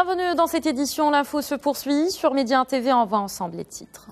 Bienvenue dans cette édition, l'info se poursuit. Sur Média TV, on voit ensemble les titres.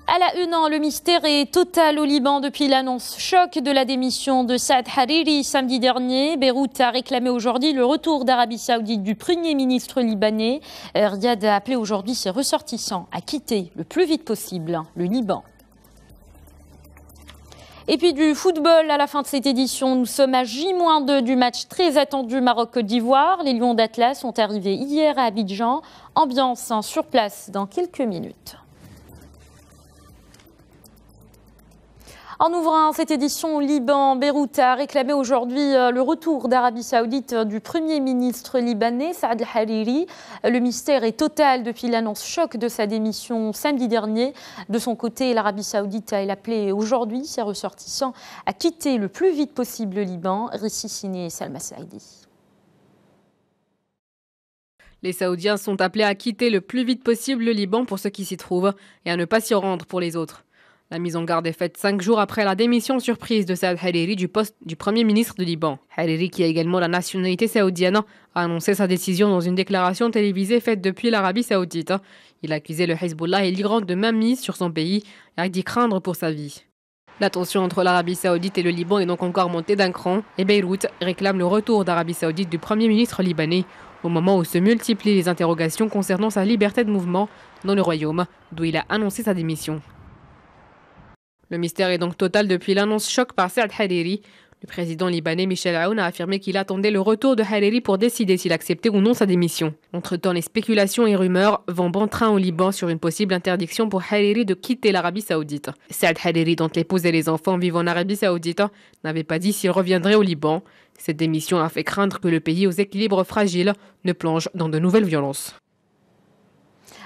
À la une, le mystère est total au Liban depuis l'annonce choc de la démission de Saad Hariri samedi dernier. Beyrouth a réclamé aujourd'hui le retour d'Arabie Saoudite du Premier ministre libanais. Riyad a appelé aujourd'hui ses ressortissants à quitter le plus vite possible le Liban. Et puis du football à la fin de cette édition, nous sommes à J-2 du match très attendu Maroc-Côte d'Ivoire. Les Lions d'Atlas sont arrivés hier à Abidjan. Ambiance sur place dans quelques minutes. En ouvrant cette édition au Liban, Beyrouth a réclamé aujourd'hui le retour d'Arabie Saoudite du Premier ministre libanais, Saad Hariri. Le mystère est total depuis l'annonce choc de sa démission samedi dernier. De son côté, l'Arabie Saoudite a appelé aujourd'hui ses ressortissants à quitter le plus vite possible le Liban. Récit signé Salma Saïdi. Les Saoudiens sont appelés à quitter le plus vite possible le Liban pour ceux qui s'y trouvent et à ne pas s'y rendre pour les autres. La mise en garde est faite 5 jours après la démission surprise de Saad Hariri du poste du Premier ministre du Liban. Hariri, qui a également la nationalité saoudienne, a annoncé sa décision dans une déclaration télévisée faite depuis l'Arabie Saoudite. Il a accusé le Hezbollah et l'Iran de mainmise sur son pays et a dit craindre pour sa vie. La tension entre l'Arabie Saoudite et le Liban est donc encore montée d'un cran et Beyrouth réclame le retour d'Arabie Saoudite du Premier ministre libanais au moment où se multiplient les interrogations concernant sa liberté de mouvement dans le royaume d'où il a annoncé sa démission. Le mystère est donc total depuis l'annonce choc par Saad Hariri. Le président libanais Michel Aoun a affirmé qu'il attendait le retour de Hariri pour décider s'il acceptait ou non sa démission. Entre-temps, les spéculations et rumeurs vont bon train au Liban sur une possible interdiction pour Hariri de quitter l'Arabie Saoudite. Saad Hariri, dont l'épouse et les enfants vivent en Arabie Saoudite, n'avait pas dit s'il reviendrait au Liban. Cette démission a fait craindre que le pays aux équilibres fragiles ne plonge dans de nouvelles violences.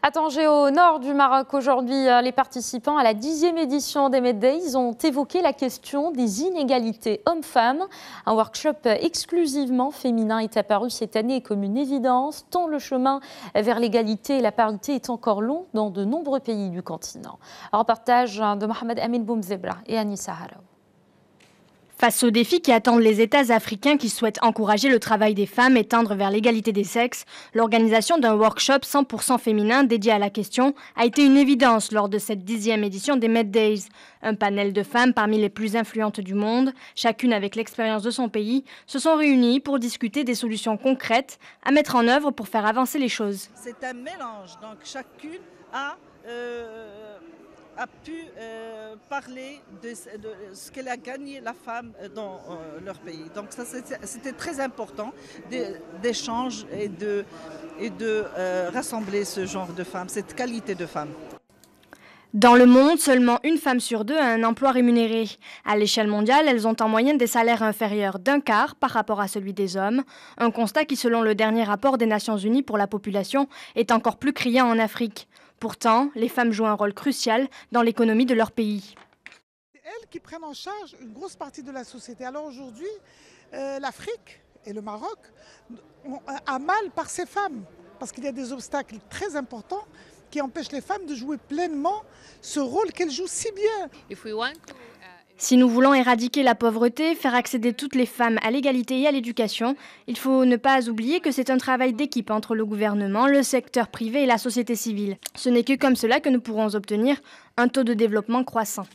À Tanger, au nord du Maroc, aujourd'hui, les participants à la 10e édition des Med Days ont évoqué la question des inégalités hommes-femmes. Un workshop exclusivement féminin est apparu cette année comme une évidence, tant le chemin vers l'égalité et la parité est encore long dans de nombreux pays du continent. Un reportage de Mohamed Amin Boumzebra et Anissa Haraou. Face aux défis qui attendent les États africains qui souhaitent encourager le travail des femmes et tendre vers l'égalité des sexes, l'organisation d'un workshop 100% féminin dédié à la question a été une évidence lors de cette 10e édition des Med Days. Un panel de femmes parmi les plus influentes du monde, chacune avec l'expérience de son pays, se sont réunies pour discuter des solutions concrètes à mettre en œuvre pour faire avancer les choses. C'est un mélange, donc chacune a pu parler de ce qu'elle a gagné la femme dans leur pays. Donc ça, c'était très important d'échange et de rassembler ce genre de femmes, cette qualité de femmes. Dans le monde, seulement une femme sur deux a un emploi rémunéré. À l'échelle mondiale, elles ont en moyenne des salaires inférieurs d'un quart par rapport à celui des hommes. Un constat qui, selon le dernier rapport des Nations Unies pour la population, est encore plus criant en Afrique. Pourtant, les femmes jouent un rôle crucial dans l'économie de leur pays. C'est elles qui prennent en charge une grosse partie de la société. Alors aujourd'hui, l'Afrique et le Maroc ont à mal par ces femmes, parce qu'il y a des obstacles très importants qui empêchent les femmes de jouer pleinement ce rôle qu'elles jouent si bien. Si nous voulons éradiquer la pauvreté, faire accéder toutes les femmes à l'égalité et à l'éducation, il faut ne pas oublier que c'est un travail d'équipe entre le gouvernement, le secteur privé et la société civile. Ce n'est que comme cela que nous pourrons obtenir un taux de développement croissant.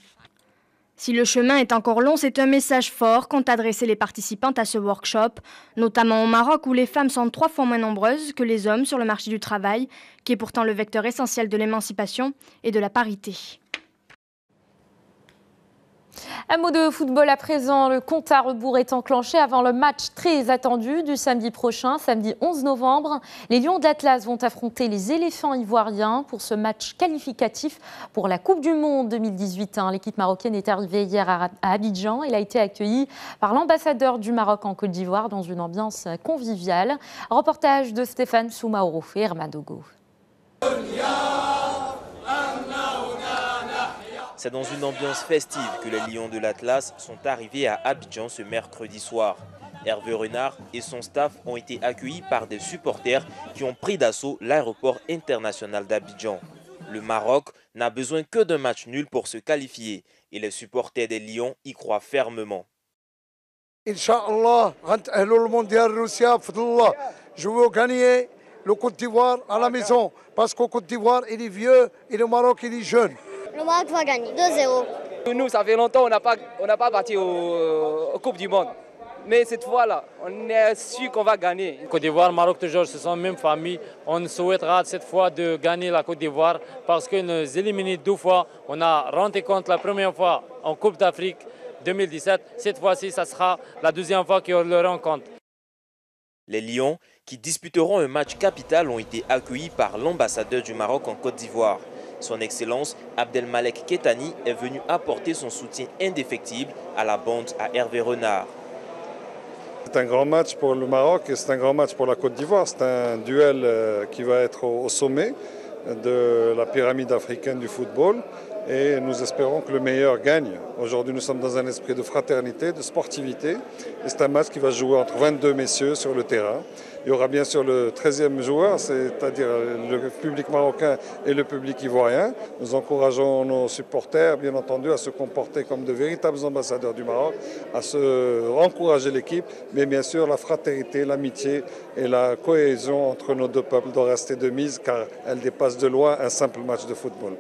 Si le chemin est encore long, c'est un message fort qu'ont adressé les participantes à ce workshop, notamment au Maroc où les femmes sont 3 fois moins nombreuses que les hommes sur le marché du travail, qui est pourtant le vecteur essentiel de l'émancipation et de la parité. Un mot de football à présent, le compte à rebours est enclenché avant le match très attendu du samedi prochain, samedi 11 novembre. Les Lions d'Atlas vont affronter les éléphants ivoiriens pour ce match qualificatif pour la Coupe du Monde 2018. L'équipe marocaine est arrivée hier à Abidjan. Elle a été accueillie par l'ambassadeur du Maroc en Côte d'Ivoire dans une ambiance conviviale. Reportage de Stéphane Soumaoro et Herman Dogo. C'est dans une ambiance festive que les Lions de l'Atlas sont arrivés à Abidjan ce mercredi soir. Hervé Renard et son staff ont été accueillis par des supporters qui ont pris d'assaut l'aéroport international d'Abidjan. Le Maroc n'a besoin que d'un match nul pour se qualifier et les supporters des Lions y croient fermement. Inch'Allah, le mondial Russia, je veux gagner le Côte d'Ivoire à la maison. Parce qu'au Côte d'Ivoire, il est vieux et le Maroc, il est jeune. Le Maroc va gagner 2-0. Nous, ça fait longtemps on n'a pas battu aux Coupes du Monde. Mais cette fois-là, on est sûr qu'on va gagner. Côte d'Ivoire, Maroc, toujours, ce sont la même famille. On souhaitera cette fois de gagner la Côte d'Ivoire parce que nous éliminons 2 fois. On a rendu compte la première fois en Coupe d'Afrique 2017. Cette fois-ci, ça sera la 2e fois qu'on le rencontre. Les Lions, qui disputeront un match capital, ont été accueillis par l'ambassadeur du Maroc en Côte d'Ivoire. Son Excellence Abdelmalek Kettani est venu apporter son soutien indéfectible à la bande à Hervé Renard. C'est un grand match pour le Maroc et c'est un grand match pour la Côte d'Ivoire. C'est un duel qui va être au sommet de la pyramide africaine du football et nous espérons que le meilleur gagne. Aujourd'hui, nous sommes dans un esprit de fraternité, de sportivité et c'est un match qui va jouer entre 22 messieurs sur le terrain. Il y aura bien sûr le 13e joueur, c'est-à-dire le public marocain et le public ivoirien. Nous encourageons nos supporters, bien entendu, à se comporter comme de véritables ambassadeurs du Maroc, à encourager l'équipe, mais bien sûr la fraternité, l'amitié et la cohésion entre nos 2 peuples doivent rester de mise car elle dépasse de loin un simple match de football.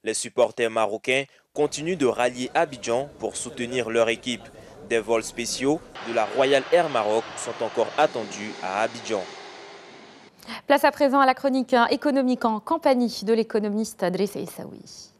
Les supporters marocains continuent de rallier Abidjan pour soutenir leur équipe. Des vols spéciaux de la Royal Air Maroc sont encore attendus à Abidjan. Place à présent à la chronique économique en compagnie de l'économiste Drissa Essaoui.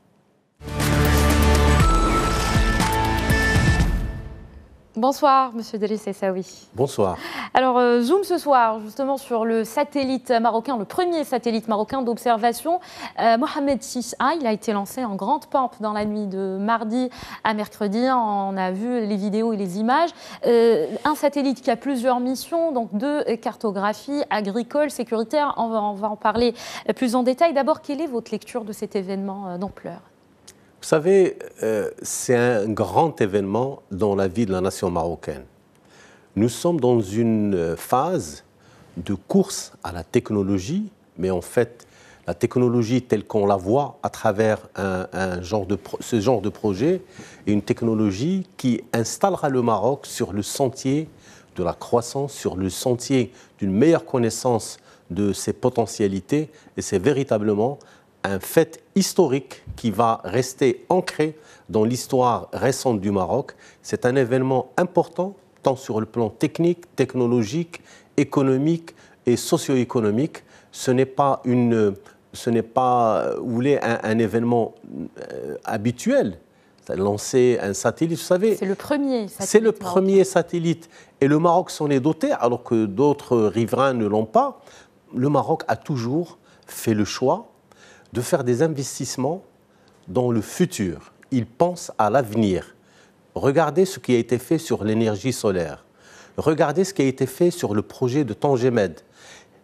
Bonsoir, Monsieur Drissa Essaoui. Bonsoir. Alors, zoom ce soir, justement, sur le satellite marocain, le premier satellite marocain d'observation. Mohamed VI A, il a été lancé en grande pompe dans la nuit de mardi à mercredi. On a vu les vidéos et les images. Un satellite qui a plusieurs missions, donc 2 cartographies agricoles, sécuritaires. On va en parler plus en détail. D'abord, quelle est votre lecture de cet événement d'ampleur ? Vous savez, c'est un grand événement dans la vie de la nation marocaine. Nous sommes dans une phase de course à la technologie, mais en fait, la technologie telle qu'on la voit à travers ce genre de projet est une technologie qui installera le Maroc sur le sentier de la croissance, sur le sentier d'une meilleure connaissance de ses potentialités, et c'est véritablement un fait historique qui va rester ancré dans l'histoire récente du Maroc. C'est un événement important, tant sur le plan technique, technologique, économique et socio-économique. Ce n'est pas, vous voulez, un événement habituel. Lancer un satellite, vous savez. C'est le premier satellite. C'est le premier satellite. Et le Maroc s'en est doté, alors que d'autres riverains ne l'ont pas. Le Maroc a toujours fait le choix de faire des investissements dans le futur. Il pense à l'avenir. Regardez ce qui a été fait sur l'énergie solaire. Regardez ce qui a été fait sur le projet de Tangemed.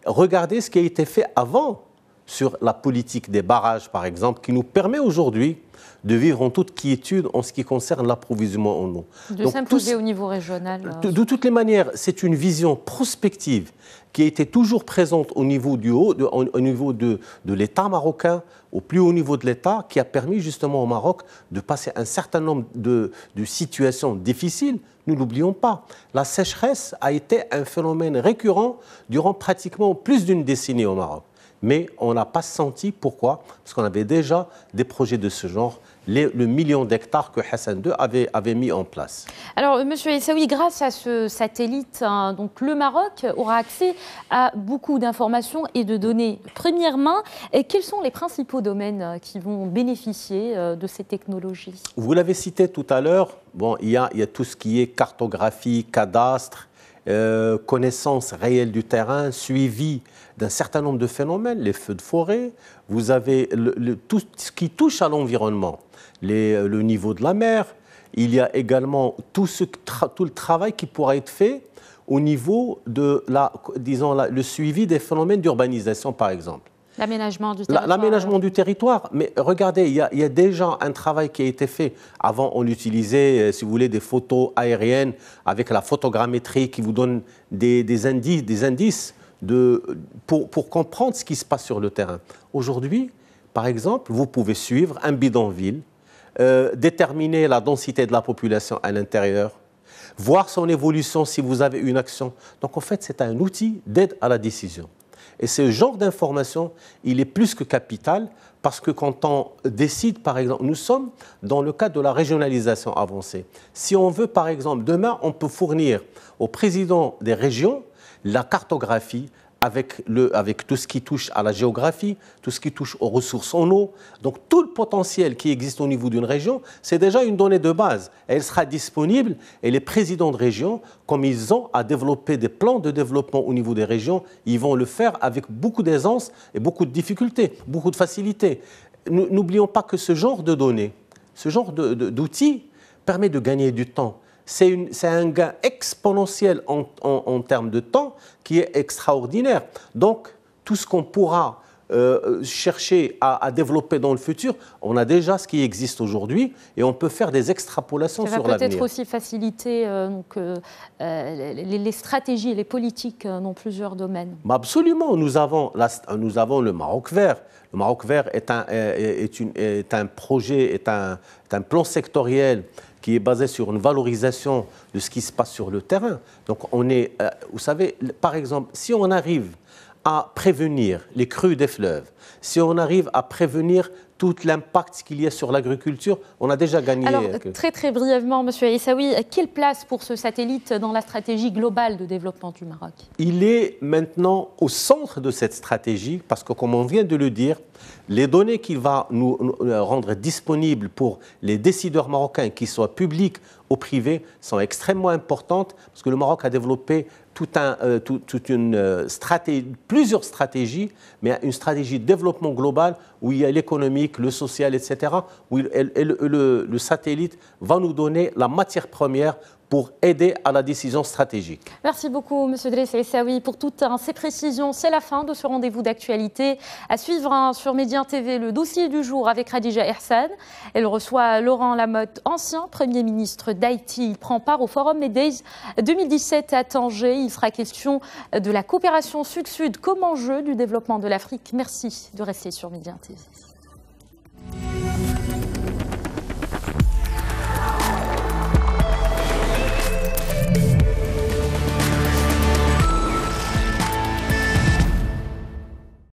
Regardez ce qui a été fait avant sur la politique des barrages, par exemple, qui nous permet aujourd'hui de vivre en toute quiétude en ce qui concerne l'approvisionnement en eau. De s'imposer au niveau régional. De toutes les manières, c'est une vision prospective qui a été toujours présente au niveau du haut, au niveau de l'État marocain, au plus haut niveau de l'État, qui a permis justement au Maroc de passer un certain nombre de situations difficiles. Nous n'oublions pas, la sécheresse a été un phénomène récurrent durant pratiquement plus d'une décennie au Maroc. Mais on n'a pas senti pourquoi, parce qu'on avait déjà des projets de ce genre, le 1 million d'hectares que Hassan II avait mis en place. Alors, Monsieur Essaoui, grâce à ce satellite, donc le Maroc aura accès à beaucoup d'informations et de données première main. Et quels sont les principaux domaines qui vont bénéficier de ces technologies? Vous l'avez cité tout à l'heure, bon, il y a tout ce qui est cartographie, cadastre, connaissance réelle du terrain, suivi d'un certain nombre de phénomènes, les feux de forêt, vous avez tout ce qui touche à l'environnement, le niveau de la mer, il y a également tout le travail qui pourra être fait au niveau de le suivi des phénomènes d'urbanisation, par exemple. L'aménagement du territoire. L'aménagement du territoire. Mais regardez, il y a déjà un travail qui a été fait. Avant, on utilisait, si vous voulez, des photos aériennes avec la photogrammétrie qui vous donne des indices pour comprendre ce qui se passe sur le terrain. Aujourd'hui, par exemple, vous pouvez suivre un bidonville, déterminer la densité de la population à l'intérieur. voir son évolution si vous avez une action. Donc en fait, c'est un outil d'aide à la décision. Et ce genre d'information, il est plus que capital parce que quand on décide, par exemple, nous sommes dans le cadre de la régionalisation avancée. Si on veut, par exemple, demain, on peut fournir au président des régions la cartographie avec tout ce qui touche à la géographie, tout ce qui touche aux ressources en eau. Donc tout le potentiel qui existe au niveau d'une région, c'est déjà une donnée de base. Elle sera disponible et les présidents de région, comme ils ont à développer des plans de développement au niveau des régions, ils vont le faire avec beaucoup d'aisance et beaucoup de difficultés, beaucoup de facilité. N'oublions pas que ce genre de données, ce genre d'outils permet de gagner du temps. C'est un gain exponentiel en termes de temps qui est extraordinaire. Donc, tout ce qu'on pourra chercher à développer dans le futur, on a déjà ce qui existe aujourd'hui et on peut faire des extrapolations sur l'avenir. Ça va peut-être aussi faciliter les stratégies et les politiques dans plusieurs domaines. Absolument. Nous avons le Maroc vert. Le Maroc vert est un projet, est un plan sectoriel qui est basé sur une valorisation de ce qui se passe sur le terrain. Donc vous savez, par exemple, si on arrive à prévenir les crues des fleuves, si on arrive à prévenir tout l'impact qu'il y a sur l'agriculture, on a déjà gagné. Alors, très brièvement, M. Aissaoui, quelle place pour ce satellite dans la stratégie globale de développement du Maroc? Il est maintenant au centre de cette stratégie parce que, comme on vient de le dire, les données qu'il va nous rendre disponibles pour les décideurs marocains, qu'ils soient publics ou privés, sont extrêmement importantes parce que le Maroc a développé plusieurs stratégies, mais une stratégie de développement global où il y a l'économique, le social, etc., où le satellite va nous donner la matière première pour aider à la décision stratégique. Merci beaucoup, M. Driss Aissaoui, pour toutes ces précisions. C'est la fin de ce rendez-vous d'actualité. À suivre sur Média TV, le dossier du jour avec Khadija Ehsan. Elle reçoit Laurent Lamotte, ancien Premier ministre d'Haïti. Il prend part au Forum Medays 2017 à Tanger. Il sera question de la coopération Sud-Sud comme enjeu du développement de l'Afrique. Merci de rester sur Média TV.